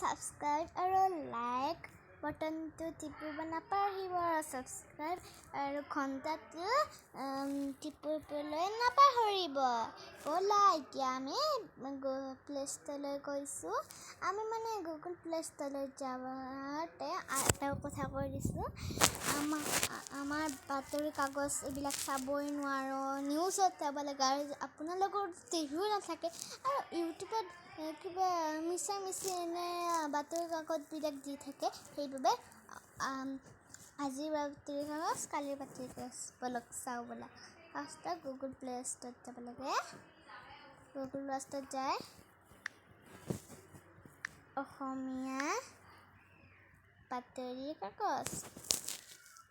subscribe আৰু like বটনটো টিপিব নাপাহৰিব subscribe আৰু ঘণ্টাটো টিপিবলৈ নাপাহৰিব ব'লা এতিয়া আমি প্লে ষ্ট'ৰলৈ গৈছোঁ আমি মানে গুগল প্লে ষ্ট'ৰলৈ যাওঁতে এটা কথা কৈ দিছোঁ আমাৰ বাতৰি কাগজ এইবিলাক চাবই নোৱাৰো নিউজত চাব লাগে আৰু আপোনালোকৰ টিভিও নাথাকে আৰু ইউটিউবত কিবা মিছা এনে বাতৰি কাকতবিলাক দি থাকে সেইবাবে আজিৰ বাতৰি কাগজ কালিৰ বাতৰি কাগজ বলক চাওঁ ব'লা ফাৰ্ষ্টত গুগল প্লে ষ্ট'ৰত যাব লাগে গুগল প্লে ষ্ট'ৰত যায় অসমীয়া বাতৰি কাগজ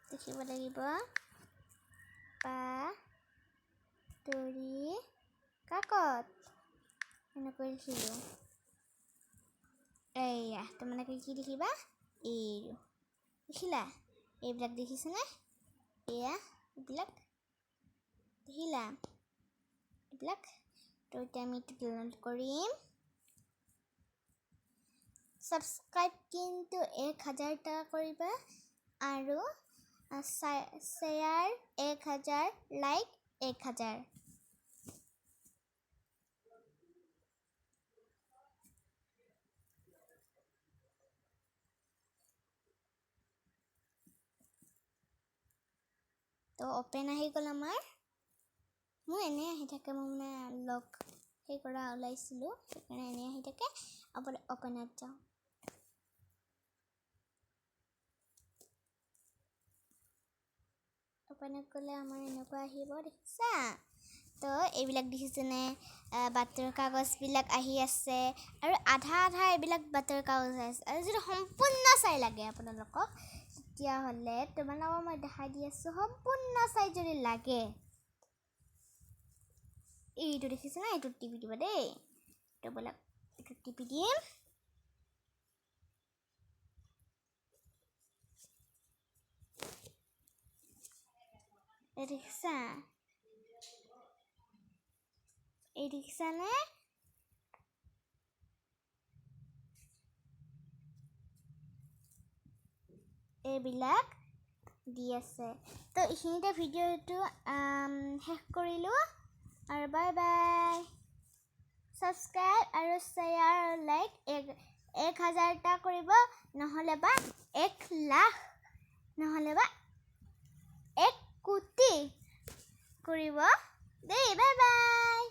দেখিব লাগিব বাতৰি কাকত এনেকৈ লিখিলোঁ এয়া তোমালোকে কি দেখিবা এইটো দেখিলা এইবিলাক দেখিছেনে এয়া এইবিলাক দেখিলা এইবিলাক তো এতিয়া আমি ডাউনলোড কৰিম সাবস্ক্ৰাইব কিন্তু 1000 টাকা কৰিবা আৰু শেয়াৰ 1000 লাইক 1000 তো ওপেন আহি গ'ল আমাৰ মোৰ এনে আহি থাকে মই মানে লক সেই কৰা ওলাইছিলোঁ সেইকাৰণে এনে আহি থাকে আপুনি ওপেনত যাওঁ ওপেনত গ'লে আমাৰ এনেকুৱা আহিব দেখিছা তো এইবিলাক দেখিছেনে বাতৰি কাগজবিলাক আহি আছে আৰু আধা এইবিলাক বাতৰি কাগজ আছে আৰু যদি সম্পূৰ্ণ চাই লাগে আপোনালোকক তেতিয়াহ'লে তোমালোকক মই দেখাই দি আছোঁ সম্পূৰ্ণ চাই যদি লাগে এইটো দেখিছেনে এইটো টিপি দিব দেই তো বলক এইটো টিপি দিম এই দেখিছানে এইবিলাক দি আছে তো এইখিনিতে ভিডিঅ'টো শেষ কৰিলোঁ আৰু বাই বাই সাবস্ক্ৰাইব আৰু শেয়াৰ আৰু লাইক 1000 টা কৰিব নহলে বা 1 লাখ নহলে বা 1 কোটি কৰিব দেই বাই বাই